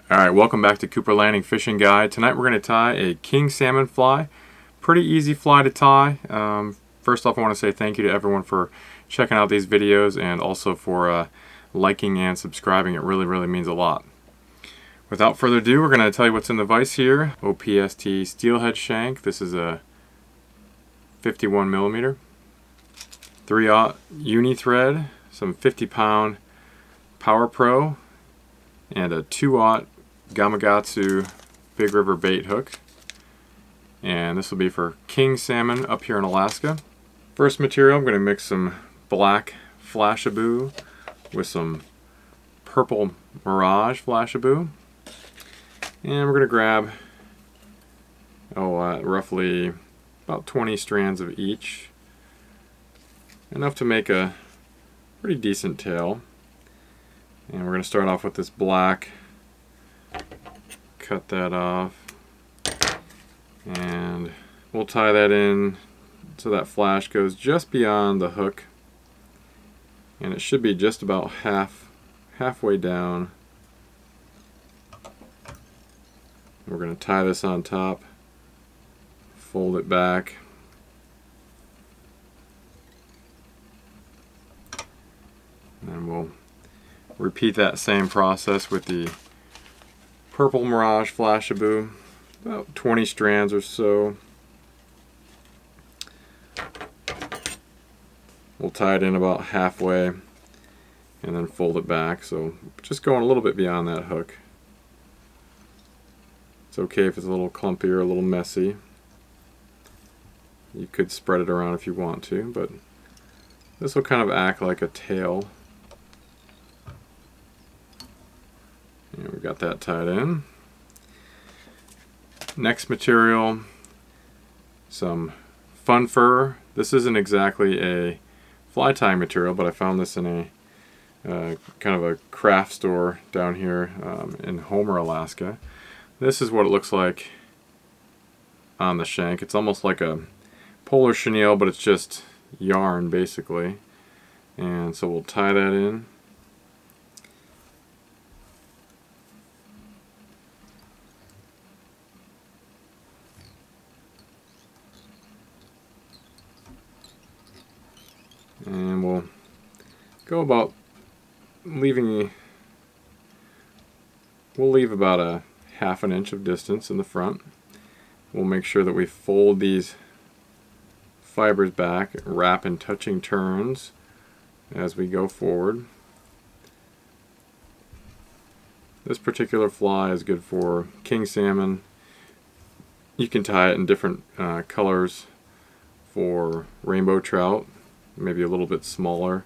Alright, welcome back to Cooper Landing Fishing Guide. Tonight we're going to tie a king salmon fly. Pretty easy fly to tie. First off, I want to say thank you to everyone for checking out these videos and also for liking and subscribing. It really means a lot. Without further ado, we're going to tell you what's in the vise here. OPST Steelhead shank. This is a 51mm. 3/0 uni thread. Some 50-pound Power Pro. And a 2/0 Gamakatsu Big River bait hook. And this will be for king salmon up here in Alaska. First material, I'm going to mix some black Flashabou with some purple Mirage Flashabou. And we're going to grab roughly about 20 strands of each. Enough to make a pretty decent tail. And we're going to start off with this black. Cut that off. And we'll tie that in so that flash goes just beyond the hook. And it should be just about halfway down. We're going to tie this on top. Fold it back. And then we'll repeat that same process with the purple Mirage Flashabou, about 20 strands or so. We'll tie it in about halfway and then fold it back, so just going a little bit beyond that hook. It's okay if it's a little clumpy or a little messy. You could spread it around if you want to, but this will kind of act like a tail. And we got that tied in. Next material, some fun fur. This isn't exactly a fly tying material, but I found this in a kind of a craft store down here in Homer, Alaska. This is what it looks like on the shank. It's almost like a polar chenille, but it's just yarn basically. And so we'll tie that in. And we'll go about we'll leave about a ½ an inch of distance in the front. We'll make sure that we fold these fibers back, wrap in touching turns as we go forward. This particular fly is good for king salmon. You can tie it in different colors for rainbow trout. Maybe a little bit smaller.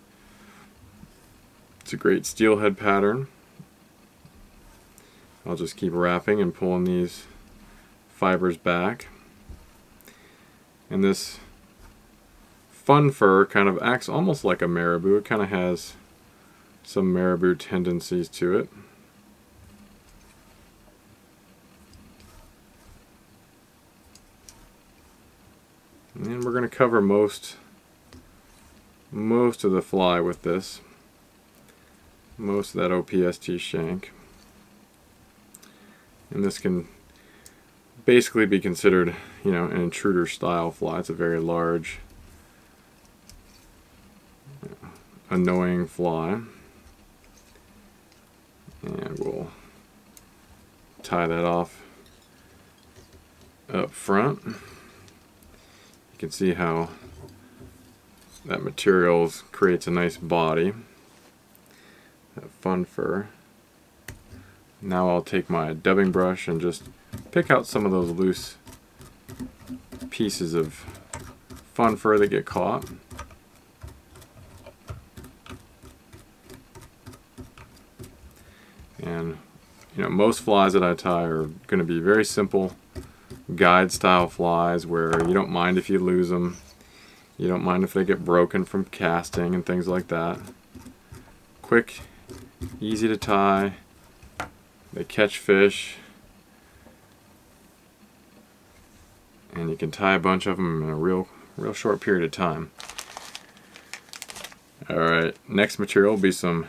It's a great steelhead pattern. I'll just keep wrapping and pulling these fibers back. And this fun fur kind of acts almost like a marabou. It kind of has some marabou tendencies to it. And we're going to cover most of the fly with this, most of that OPST shank. And this can basically be considered, you know, an intruder style fly. It's a very large, annoying fly. And we'll tie that off up front. You can see how that material creates a nice body. That fun fur. Now I'll take my dubbing brush and just pick out some of those loose pieces of fun fur that get caught. And you know, most flies that I tie are going to be very simple guide style flies where you don't mind if you lose them. You don't mind if they get broken from casting and things like that. Quick, easy to tie. They catch fish. And you can tie a bunch of them in a real short period of time. Alright, next material will be some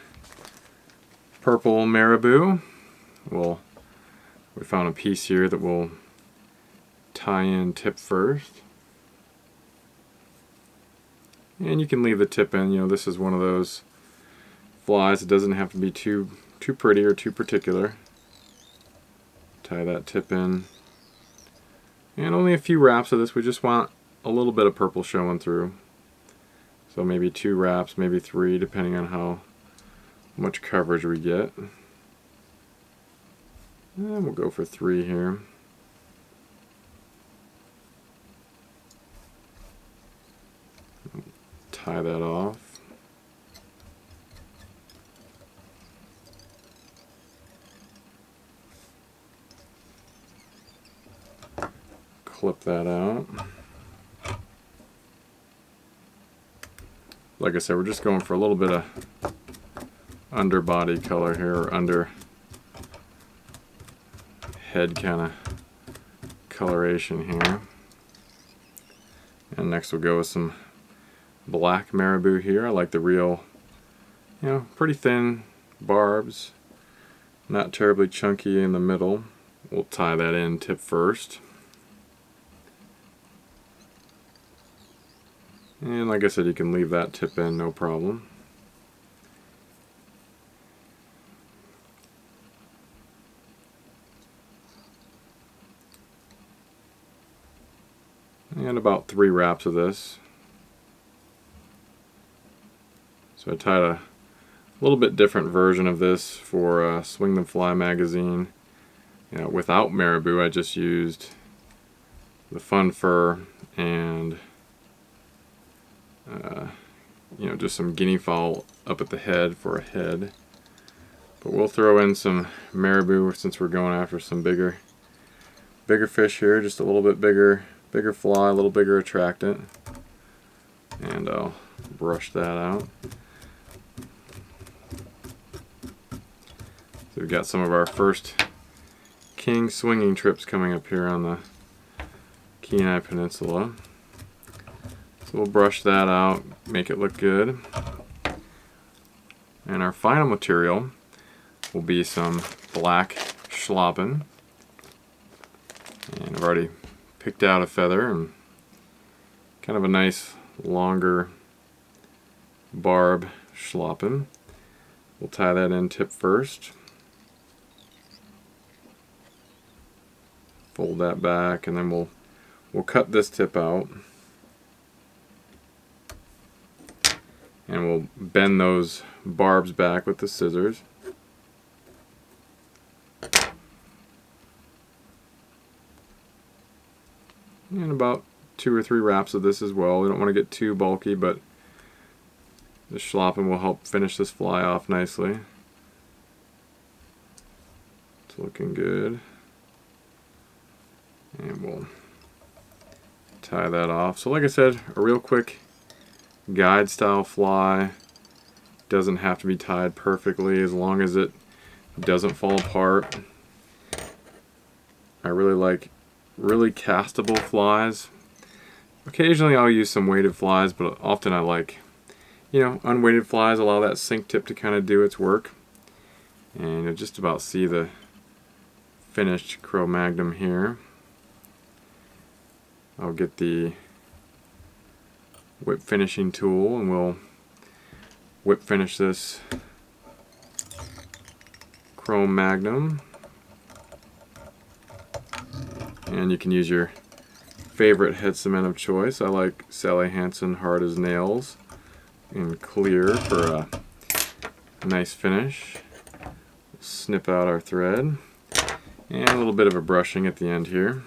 purple marabou. We'll We found a piece here that we'll tie in tip first. And you can leave the tip in. You know, this is one of those flies. It doesn't have to be too pretty or too particular. Tie that tip in. And only a few wraps of this. We just want a little bit of purple showing through. So maybe 2 wraps, maybe 3, depending on how much coverage we get. And we'll go for 3 here. Tie that off. Clip that out. Like I said, we're just going for a little bit of underbody color here, or under head kind of coloration here. And next we'll go with some black Marabou here. I like the real, you know, pretty thin barbs, not terribly chunky in the middle. We'll tie that in tip first. And like I said, you can leave that tip in, no problem. And about 3 wraps of this. So I tied a little bit different version of this for Swing the Fly magazine. You know, without Marabou, I just used the fun fur and you know, just some guinea fowl up at the head for a head. But we'll throw in some Marabou since we're going after some bigger fish here. Just a little bit bigger fly, a little bigger attractant. And I'll brush that out. So we've got some of our first king swinging trips coming up here on the Kenai Peninsula. So we'll brush that out, make it look good. And our final material will be some black Slobbin. And I've already picked out a feather and kind of a nice longer barb Slobbin. We'll tie that in tip first. Fold that back, and then we'll cut this tip out. And we'll bend those barbs back with the scissors. And about 2 or 3 wraps of this as well. We don't want to get too bulky, but the Slobbin will help finish this fly off nicely. It's looking good. And we'll tie that off. So like I said, a real quick guide style fly. Doesn't have to be tied perfectly as long as it doesn't fall apart. I really like really castable flies. Occasionally I'll use some weighted flies, but often I like, you know, unweighted flies. Allow that sink tip to kind of do its work. And you'll just about see the finished Cro-Magnum here. I'll get the whip finishing tool and we'll whip finish this Cro-Magnum. And you can use your favorite head cement of choice. I like Sally Hansen Hard as Nails in clear for a nice finish. Snip out our thread and a little bit of a brushing at the end here.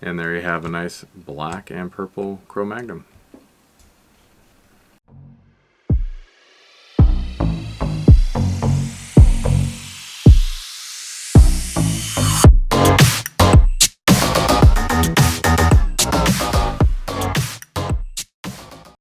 And there you have a nice black and purple Cro-Magnum.